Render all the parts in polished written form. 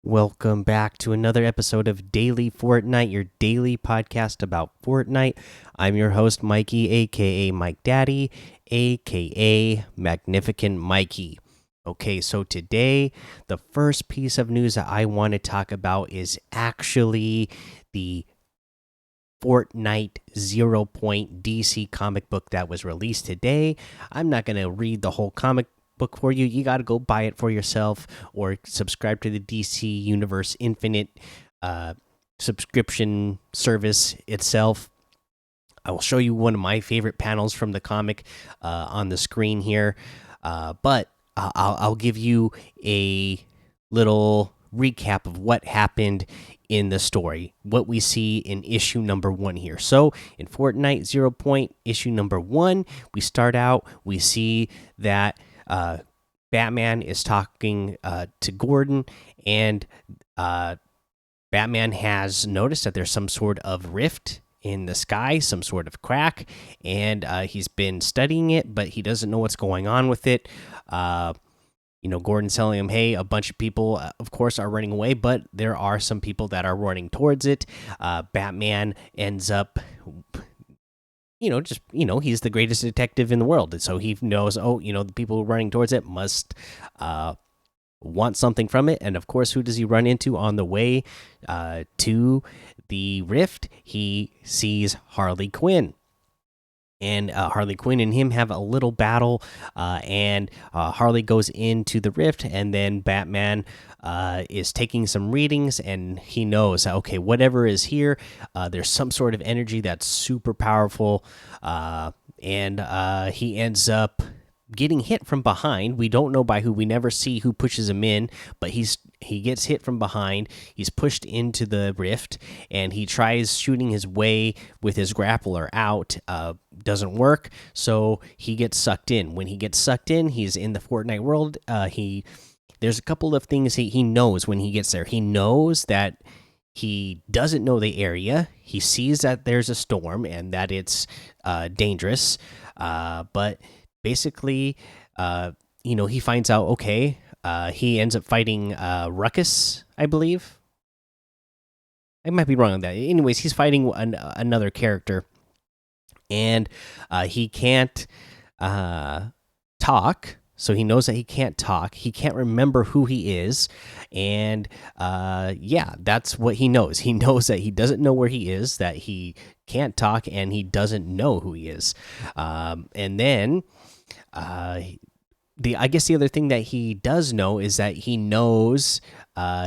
Welcome back to another episode of Daily Fortnite, your daily podcast about Fortnite. I'm your host, Mikey, aka Mike Daddy, aka Magnificent Mikey. Okay, so today, the first piece of news that I want to talk about is actually the Fortnite Zero Point DC comic book that was released today. I'm not going to read the whole comic book for you. You got to go buy it for yourself or subscribe to the DC Universe Infinite subscription service itself. I will show you one of my favorite panels from the comic on the screen here, but I'll give you a little recap of what happened in the story, what we see in issue number 1 here. So, in Fortnite Zero Point, issue number 1, we start out, we see that Batman is talking to Gordon, and Batman has noticed that there's some sort of rift in the sky, some sort of crack, and he's been studying it, but he doesn't know what's going on with it. Gordon's telling him, hey, a bunch of people, of course, are running away, but there are some people that are running towards it. Batman ends up, he's the greatest detective in the world. And so he knows, the people running towards it must want something from it. And of course, who does he run into on the way to the rift? He sees Harley Quinn. And Harley Quinn and him have a little battle, and Harley goes into the rift, and then Batman is taking some readings, and he knows, okay, whatever is here, there's some sort of energy that's super powerful, and he ends up getting hit from behind. We don't know by who. We never see who pushes him in, but he gets hit from behind. He's pushed into the rift, and he tries shooting his way with his grappler out. Doesn't work, so he gets sucked in. When he gets sucked in, he's in the Fortnite world. There's a couple of things he knows when he gets there. He knows that he doesn't know the area. He sees that there's a storm and that it's dangerous, but basically, he finds out, okay, he ends up fighting Ruckus, I believe. I might be wrong on that. Anyways, he's fighting another character, and he can't talk. So he knows that he can't talk. He can't remember who he is, and that's what he knows. He knows that he doesn't know where he is, that he can't talk, and he doesn't know who he is. And then I guess the other thing that he does know is that he knows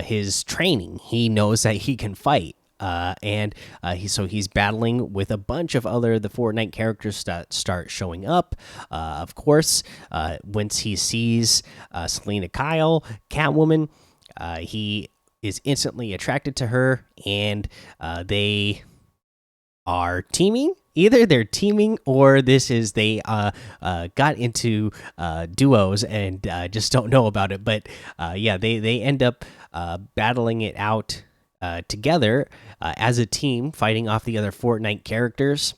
his training. He knows that he can fight. And he's battling with a bunch of the Fortnite characters that start showing up. Of course, once he sees Selena Kyle, Catwoman, he is instantly attracted to her, and they are teaming. Either they're teaming, or they got into duos and just don't know about it. But they end up battling it out together as a team, fighting off the other Fortnite characters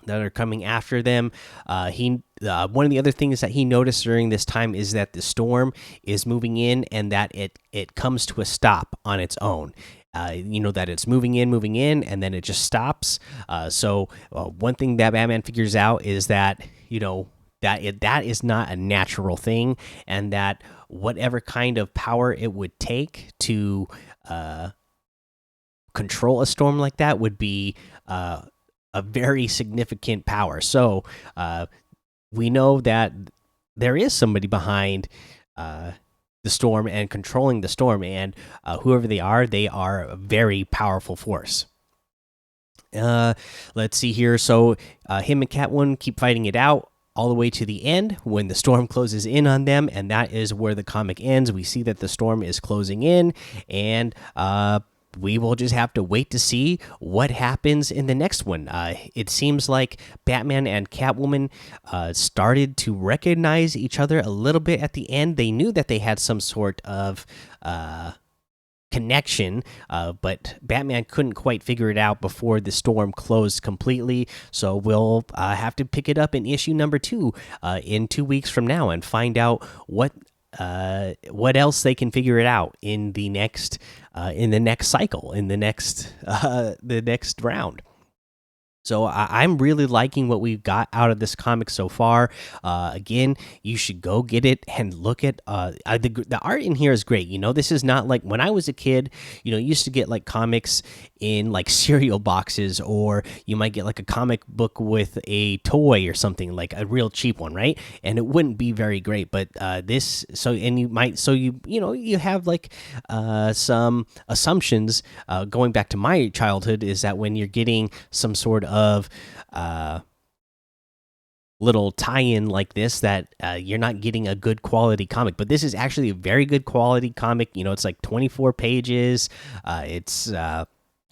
that are coming after them. One of the other things that he noticed during this time is that the storm is moving in, and that it comes to a stop on its own. That it's moving in, and then it just stops. So one thing that Batman figures out is that that is not a natural thing, and that whatever kind of power it would take to control a storm like that would be a very significant power. So we know that there is somebody behind the storm and controlling the storm, and whoever they are a very powerful force. Let's see here. So him and Catwoman keep fighting it out all the way to the end when the storm closes in on them, and that is where the comic ends. We see that the storm is closing in, and we will just have to wait to see what happens in the next one. It seems like Batman and Catwoman started to recognize each other a little bit at the end. They knew that they had some sort of connection, but Batman couldn't quite figure it out before the storm closed completely. So we'll have to pick it up in issue number 2 in 2 weeks from now and find out what what else they can figure it out in the next cycle, in the next round. So I'm really liking what we've got out of this comic so far. Again, you should go get it and look at the art in here is great. You know, this is not like when I was a kid. You know, you used to get like comics in like cereal boxes, or you might get like a comic book with a toy or something, like a real cheap one, right? And it wouldn't be very great. But this, so and you might, so you know you have like some assumptions going back to my childhood, is that when you're getting some sort of little tie-in like this, that you're not getting a good quality comic. But this is actually a very good quality comic. You know, it's like 24 pages. It's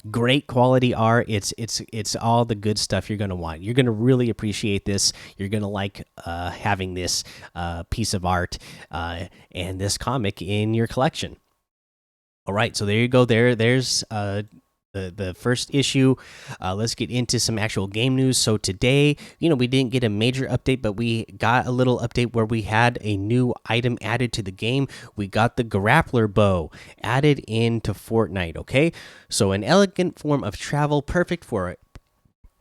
great quality art. It's all the good stuff you're gonna want. You're gonna really appreciate this. You're gonna like having this piece of art and this comic in your collection. All right, so there you go. There's the first issue. Let's get into some actual game news. So today, you know, we didn't get a major update, but we got a little update where we had a new item added to the game. We got the Grappler bow added into Fortnite. Okay, so an elegant form of travel, perfect for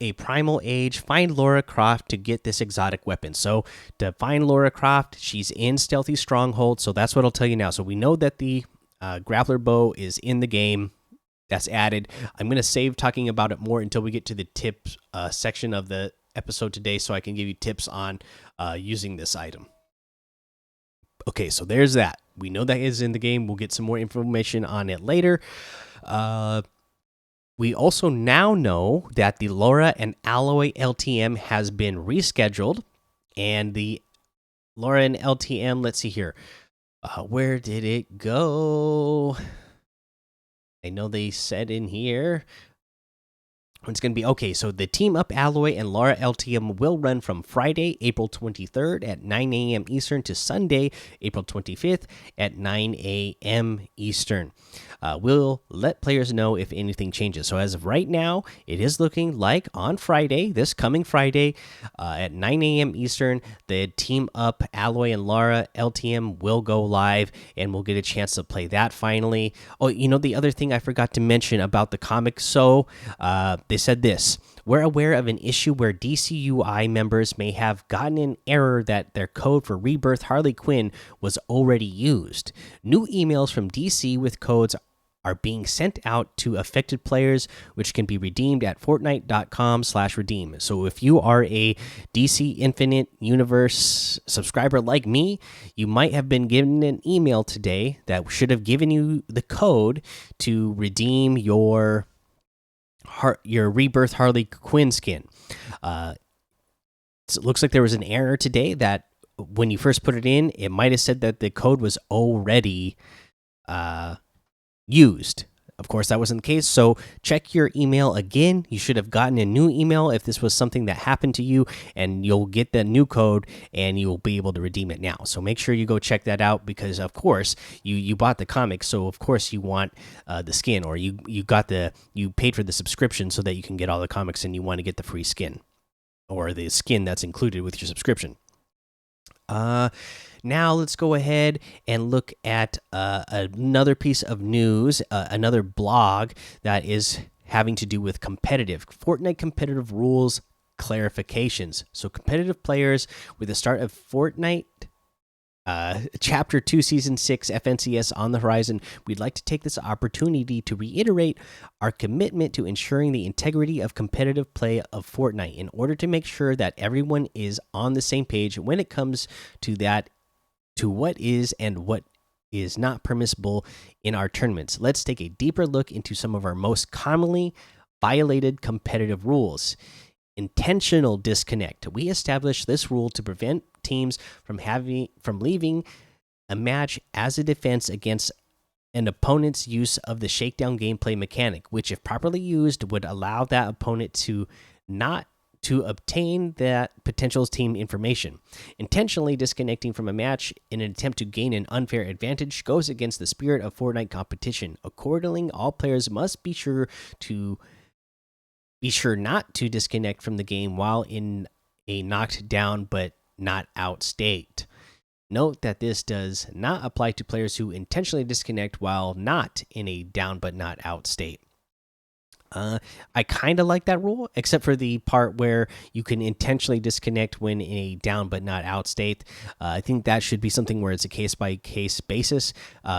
a primal age. Find Laura Croft to get this exotic weapon. So to find Laura Croft, she's in Stealthy Stronghold. So that's what I'll tell you now. So we know that the Grappler bow is in the game. That's added. I'm going to save talking about it more until we get to the tips section of the episode today, so I can give you tips on using this item. Okay, so there's that. We know that is in the game. We'll get some more information on it later. We also now know that the Laura and Alloy LTM has been rescheduled, and the Laura and LTM, let's see here. Where did it go? I know they said in here it's going to be okay. So the Team Up Alloy and Laura LTM will run from Friday, April 23rd at 9 a.m. Eastern to Sunday, April 25th at 9 a.m. Eastern. We'll let players know if anything changes. So as of right now, it is looking like on Friday, this coming Friday, at 9 a.m. Eastern, the Team Up Alloy and Laura LTM will go live, and we'll get a chance to play that finally. Oh, you know, the other thing I forgot to mention about the comic. So they said this: we're aware of an issue where DCUI members may have gotten an error that their code for Rebirth Harley Quinn was already used. New emails from DC with codes are being sent out to affected players, which can be redeemed at fortnite.com/redeem. So if you are a DC Infinite Universe subscriber like me, you might have been given an email today that should have given you the code to redeem your Rebirth Harley Quinn skin. It looks like there was an error today that when you first put it in, it might have said that the code was already used. Of course, that wasn't the case. So check your email again. You should have gotten a new email if this was something that happened to you, and you'll get the new code and you'll be able to redeem it now. So make sure you go check that out, because of course you bought the comic, so of course you want the skin, or you paid for the subscription so that you can get all the comics, and you want to get the free skin, or the skin that's included with your subscription. Now let's go ahead and look at another piece of news, another blog that is having to do with competitive Fortnite competitive rules clarifications. So competitive players, with the start of Fortnite Chapter 2 Season 6 FNCS on the horizon, we'd like to take this opportunity to reiterate our commitment to ensuring the integrity of competitive play of Fortnite in order to make sure that everyone is on the same page when it comes to what is and what is not permissible in our tournaments. Let's take a deeper look into some of our most commonly violated competitive rules. Intentional disconnect. We established this rule to prevent teams from leaving a match as a defense against an opponent's use of the shakedown gameplay mechanic, which, if properly used, would allow that opponent to not to obtain that potential team information. Intentionally disconnecting from a match in an attempt to gain an unfair advantage goes against the spirit of Fortnite competition. Accordingly, all players must be sure not to disconnect from the game while in a knocked down but not out state. Note that this does not apply to players who intentionally disconnect while not in a down but not out state. I kind of like that rule, except for the part where you can intentionally disconnect when in a down but not out state. I think that should be something where it's a case by case basis,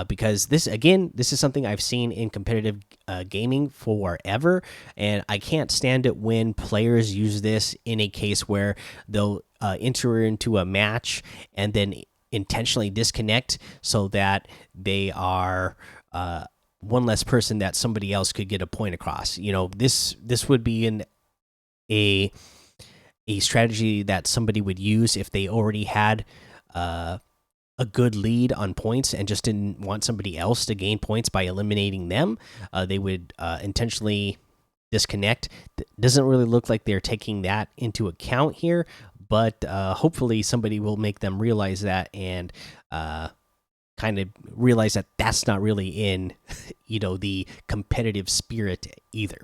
because this is something I've seen in competitive gaming forever, and I can't stand it when players use this in a case where they'll enter into a match and then intentionally disconnect so that they are. One less person that somebody else could get a point across. You know, this would be a a strategy that somebody would use if they already had a good lead on points and just didn't want somebody else to gain points by eliminating them. They would intentionally disconnect. Doesn't really look like they're taking that into account here, but hopefully somebody will make them realize that and kind of realize that that's not really in the competitive spirit either.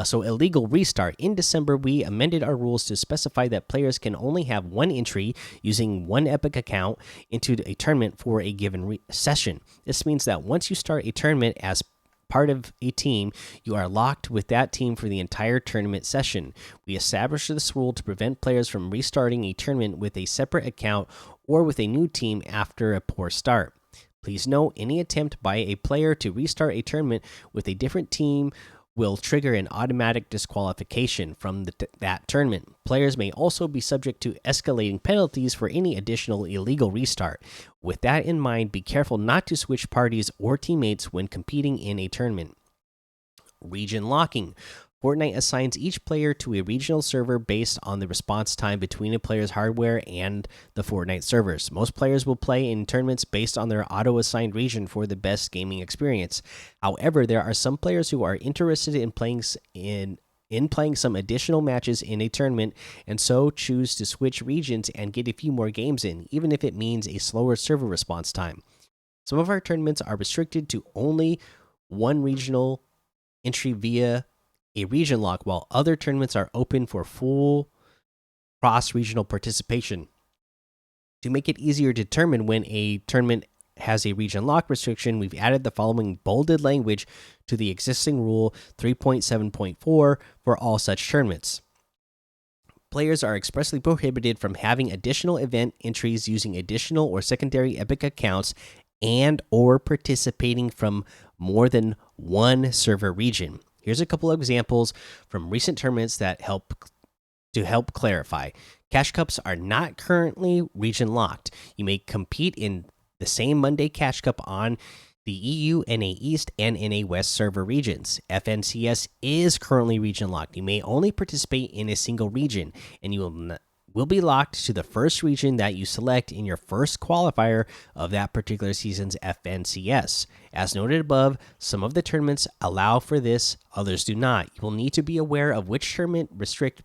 So illegal restart. In December, we amended our rules to specify that players can only have one entry using one Epic account into a tournament for a given session. This means that once you start a tournament as part of a team, you are locked with that team for the entire tournament session. We established this rule to prevent players from restarting a tournament with a separate account or with a new team after a poor start. Please note, any attempt by a player to restart a tournament with a different team will trigger an automatic disqualification from that tournament. Players may also be subject to escalating penalties for any additional illegal restart. With that in mind, be careful not to switch parties or teammates when competing in a tournament. Region locking. Fortnite assigns each player to a regional server based on the response time between a player's hardware and the Fortnite servers. Most players will play in tournaments based on their auto-assigned region for the best gaming experience. However, there are some players who are interested in playing some additional matches in a tournament and so choose to switch regions and get a few more games in, even if it means a slower server response time. Some of our tournaments are restricted to only one regional entry via a region lock, while other tournaments are open for full cross regional participation. To make it easier to determine when a tournament has a region lock restriction, we've added the following bolded language to the existing rule 3.7.4 for all such tournaments. Players are expressly prohibited from having additional event entries using additional or secondary Epic accounts and or participating from more than one server region. Here's a couple of examples from recent tournaments that help clarify. Cash Cups are not currently region locked. You may compete in the same Monday Cash Cup on the EU, NA East, and NA West server regions. FNCS is currently region locked. You may only participate in a single region, and you will be locked to the first region that you select in your first qualifier of that particular season's FNCS. As noted above, some of the tournaments allow for this, others do not. You will need to be aware of which tournament restrict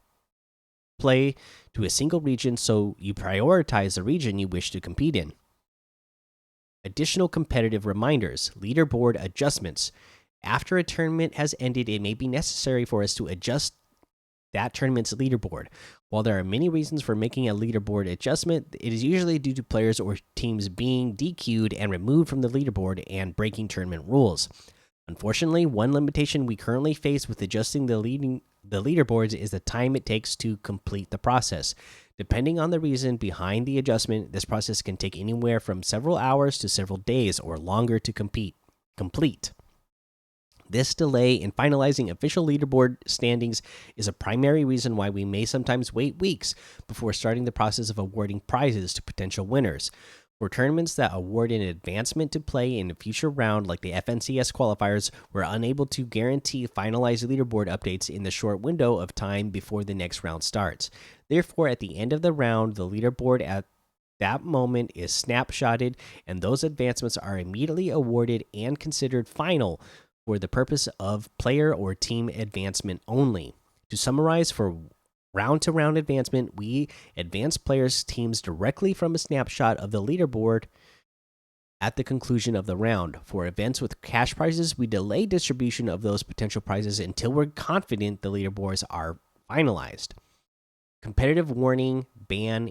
play to a single region, so you prioritize the region you wish to compete in. Additional competitive reminders, leaderboard adjustments. After a tournament has ended, it may be necessary for us to adjust that tournament's leaderboard. While there are many reasons for making a leaderboard adjustment, it is usually due to players or teams being DQ'd and removed from the leaderboard and breaking tournament rules. Unfortunately, one limitation we currently face with adjusting the leaderboards is the time it takes to complete the process. Depending on the reason behind the adjustment, this process can take anywhere from several hours to several days or longer to complete. This delay in finalizing official leaderboard standings is a primary reason why we may sometimes wait weeks before starting the process of awarding prizes to potential winners. For tournaments that award an advancement to play in a future round, like the FNCS qualifiers, we're unable to guarantee finalized leaderboard updates in the short window of time before the next round starts. Therefore, at the end of the round, the leaderboard at that moment is snapshotted, and those advancements are immediately awarded and considered final for the purpose of player or team advancement only. To summarize, for round to round advancement, we advance players' teams directly from a snapshot of the leaderboard at the conclusion of the round. For events with cash prizes, we delay distribution of those potential prizes until we're confident the leaderboards are finalized. Competitive warning ban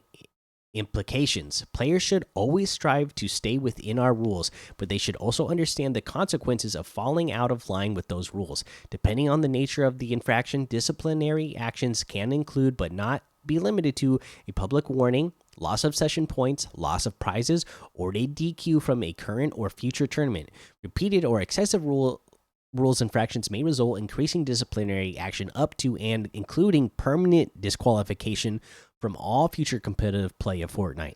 Implications: players should always strive to stay within our rules, but they should also understand the consequences of falling out of line with those rules. Depending on the nature of the infraction, disciplinary actions can include, but not be limited to, a public warning, loss of session points, loss of prizes, or a DQ from a current or future tournament. Repeated or excessive rules infractions may result in increasing disciplinary action up to and including permanent disqualification from all future competitive play of Fortnite.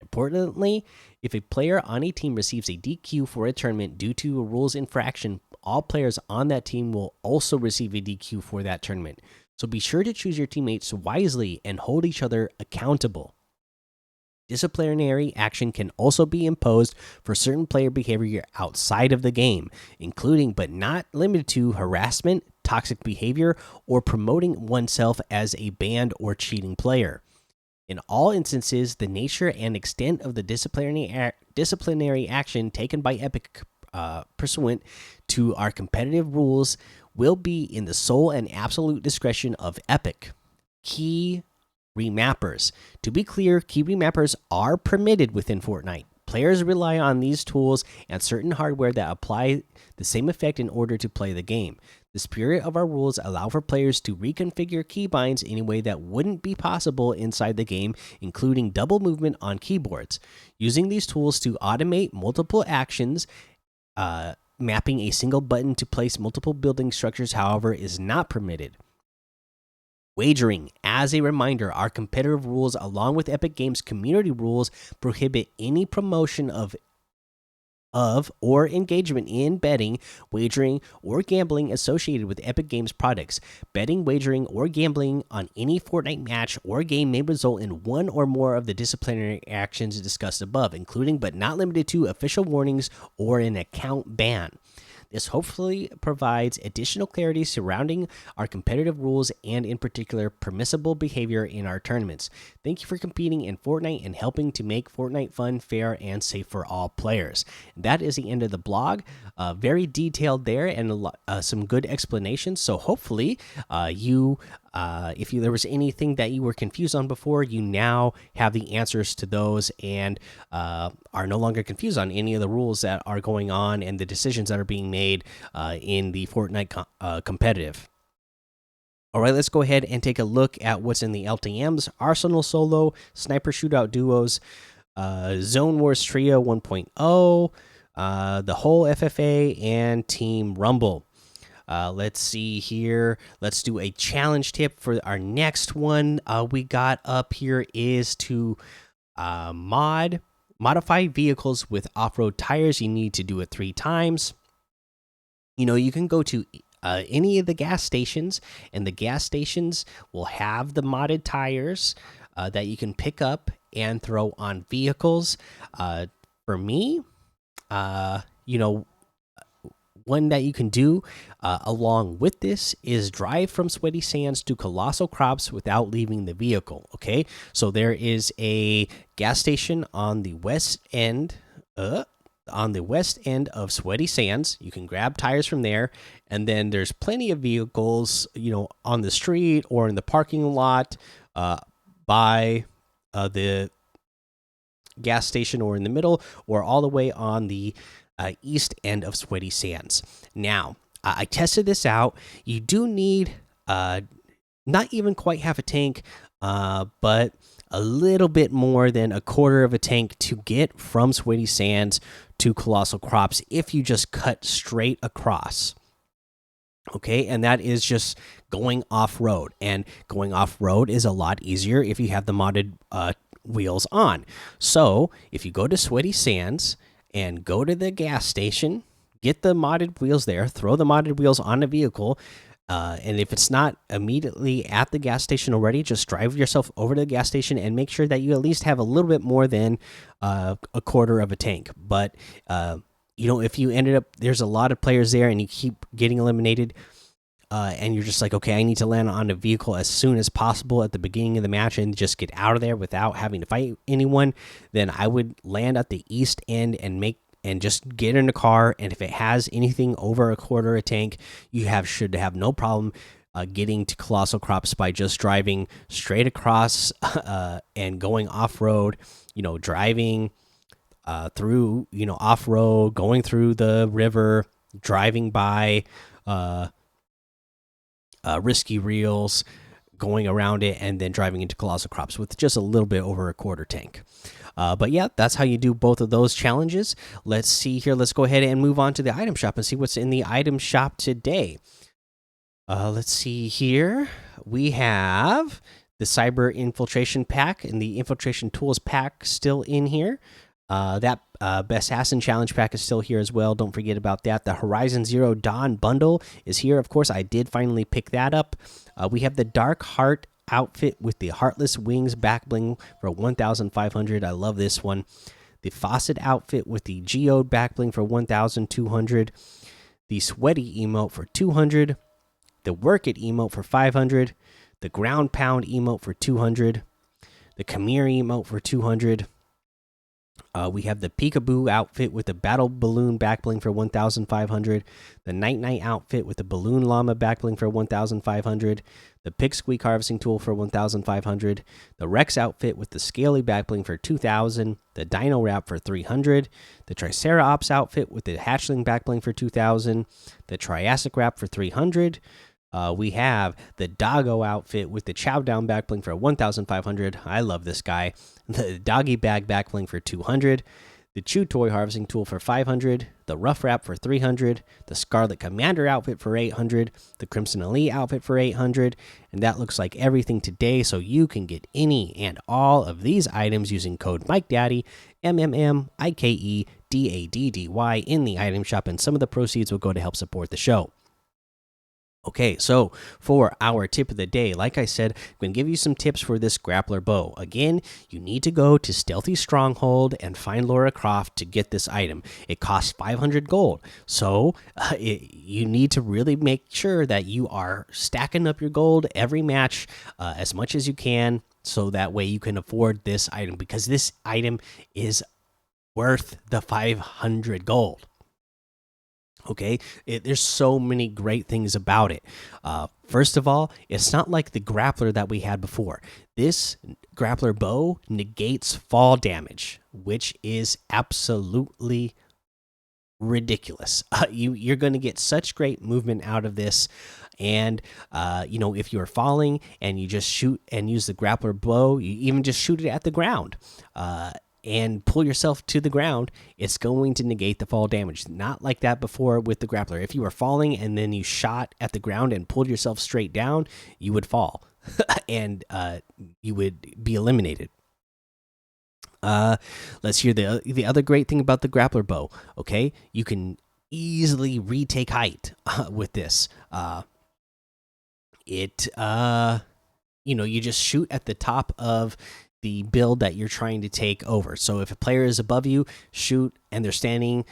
Importantly, if a player on a team receives a DQ for a tournament due to a rules infraction, all players on that team will also receive a DQ for that tournament. So be sure to choose your teammates wisely and hold each other accountable. Disciplinary action can also be imposed for certain player behavior outside of the game, including but not limited to harassment, toxic behavior, or promoting oneself as a banned or cheating player. In all instances, the nature and extent of the disciplinary action taken by Epic pursuant to our competitive rules will be in the sole and absolute discretion of Epic. Key Remappers. To be clear, key remappers are permitted within Fortnite. Players rely on these tools and certain hardware that apply the same effect in order to play the game. The spirit of our rules allow for players to reconfigure keybinds in a way that wouldn't be possible inside the game, including double movement on keyboards. Using these tools to automate multiple actions, mapping a single button to place multiple building structures, however, is not permitted. Wagering. As a reminder, our competitive rules, along with Epic Games' community rules, prohibit any promotion of or engagement in betting, wagering, or gambling associated with Epic Games products. Betting, wagering, or gambling on any Fortnite match or game may result in one or more of the disciplinary actions discussed above, including but not limited to official warnings or an account ban. This hopefully provides additional clarity surrounding our competitive rules and, in particular, permissible behavior in our tournaments. Thank you for competing in Fortnite and helping to make Fortnite fun, fair, and safe for all players. That is the end of the blog. Very detailed there and some good explanations. So hopefully, if there was anything that you were confused on before, you now have the answers to those and are no longer confused on any of the rules that are going on and the decisions that are being made in the Fortnite competitive. All right, let's go ahead and take a look at what's in the LTMs: Arsenal Solo, Sniper Shootout Duos, Zone Wars Trio 1.0, the whole FFA, and Team Rumble. Let's see here. Let's do a challenge tip for our next one. We got up here is to modify vehicles with off-road tires. You need to do it 3 times. You can go to any of the gas stations, and the gas stations will have the modded tires that you can pick up and throw on vehicles. For me, one that you can do along with this is drive from Sweaty Sands to Colossal Crops without leaving the vehicle. Okay, so there is a gas station on the west end. Of Sweaty Sands. You can grab tires from there, and then there's plenty of vehicles, on the street or in the parking lot by the gas station, or in the middle, or all the way on the east end of Sweaty Sands. Now, I tested this out. You do need not even quite half a tank, but a little bit more than a quarter of a tank to get from Sweaty Sands to Colossal Crops if you just cut straight across. Okay, and that is just going off-road. And going off-road is a lot easier if you have the modded wheels on. So, if you go to Sweaty Sands and go to the gas station, get the modded wheels there, throw the modded wheels on the vehicle, and if it's not immediately at the gas station already, just drive yourself over to the gas station and make sure that you at least have a little bit more than a quarter of a tank. But if you ended up, there's a lot of players there and you keep getting eliminated, and you're just like, okay, I need to land on a vehicle as soon as possible at the beginning of the match and just get out of there without having to fight anyone, then I would land at the east end and just get in a car. And if it has anything over a quarter a tank, you should have no problem getting to colossal crops by just driving straight across and going off road. Driving through off road, going through the river, driving by risky reels, going around it, and then driving into colossal crops with just a little bit over a quarter tank. But yeah, that's how you do both of those challenges. Let's see here. Let's go ahead and move on to the item shop and see what's in the item shop today. Let's see here. We have the cyber infiltration pack and the infiltration tools pack still in here. That Best Assassin Challenge pack is still here as well. Don't forget about that. The Horizon Zero Dawn bundle is here. Of course, I did finally pick that up. We have the Dark Heart outfit with the Heartless Wings back bling for 1,500. I love this one. The Faucet outfit with the Geode back bling for 1,200. The Sweaty emote for 200. The Work It emote for 500. The Ground Pound emote for 200. The Khmer emote for 200. We have the Peekaboo outfit with the Battle Balloon backbling for 1,500. The Night Night outfit with the Balloon Llama backbling for 1,500. The Pick Squeak harvesting tool for 1,500. The Rex outfit with the Scaly backbling for 2,000. The Dino Wrap for 300. The Triceratops outfit with the Hatchling backbling for 2,000. The Triassic Wrap for 300. We have the Doggo outfit with the Chow Down backbling for 1,500. I love this guy. The Doggy Bag backbling for 200. The Chew Toy harvesting tool for 500. The Rough Wrap for 300. The Scarlet Commander outfit for 800. The Crimson Elite outfit for 800. And that looks like everything today. So you can get any and all of these items using code MikeDaddy, MMMIKEDADDY in the item shop, and some of the proceeds will go to help support the show. Okay, so for our tip of the day, like I said, I'm going to give you some tips for this grappler bow. Again, you need to go to Stealthy Stronghold and find Laura Croft to get this item. It costs 500 gold, so you need to really make sure that you are stacking up your gold every match as much as you can, so that way you can afford this item, because this item is worth the 500 gold. Okay, there's so many great things about it. First of all, it's not like the grappler that we had before. This grappler bow negates fall damage, which is absolutely ridiculous. You're going to get such great movement out of this. And if you're falling and you just shoot and use the grappler bow, you even just shoot it at the ground and pull yourself to the ground, it's going to negate the fall damage. Not like that before with the grappler. If you were falling and then you shot at the ground and pulled yourself straight down, you would fall and you would be eliminated. Let's hear the other great thing about the grappler bow. Okay, you can easily retake height with this. You just shoot at the top of the build that you're trying to take over. So if a player is above you, shoot, and they're standing,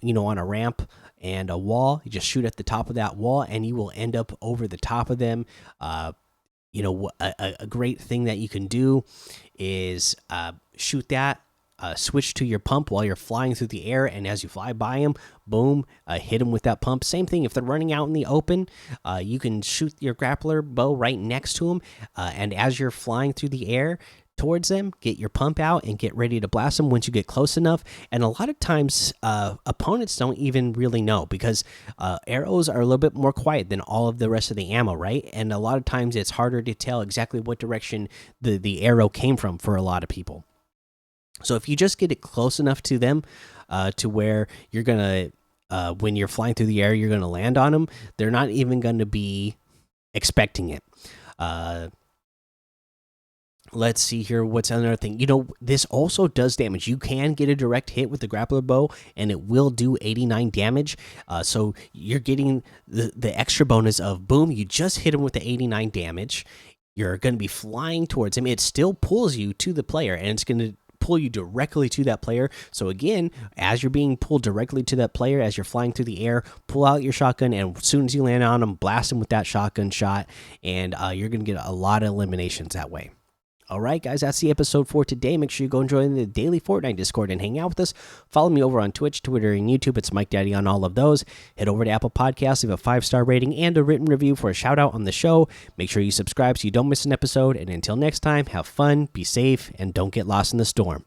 on a ramp and a wall, you just shoot at the top of that wall, and you will end up over the top of them. A great thing that you can do is shoot that. Switch to your pump while you're flying through the air, and as you fly by them, boom, hit them with that pump. Same thing if they're running out in the open, you can shoot your grappler bow right next to them, and as you're flying through the air towards them, get your pump out and get ready to blast them once you get close enough. And a lot of times opponents don't even really know, because arrows are a little bit more quiet than all of the rest of the ammo, right? And a lot of times it's harder to tell exactly what direction the arrow came from for a lot of people. So if you just get it close enough to them to where you're gonna when you're flying through the air, you're gonna land on them, they're not even gonna be expecting it. Let's see here. What's another thing? This also does damage. You can get a direct hit with the grappler bow, and it will do 89 damage. So you're getting the extra bonus of boom. You just hit him with the 89 damage. You're going to be flying towards him. It still pulls you to the player, and it's going to pull you directly to that player. So again, as you're being pulled directly to that player, as you're flying through the air, pull out your shotgun, and as soon as you land on them, blast them with that shotgun shot, and you're going to get a lot of eliminations that way. All right, guys, that's the episode for today. Make sure you go and join the daily Fortnite Discord and hang out with us. Follow me over on Twitch, Twitter, and YouTube. It's Mike Daddy on all of those. Head over to Apple Podcasts, leave a 5-star rating and a written review for a shout out on the show. Make sure you subscribe so you don't miss an episode. And until next time, have fun, be safe, and don't get lost in the storm.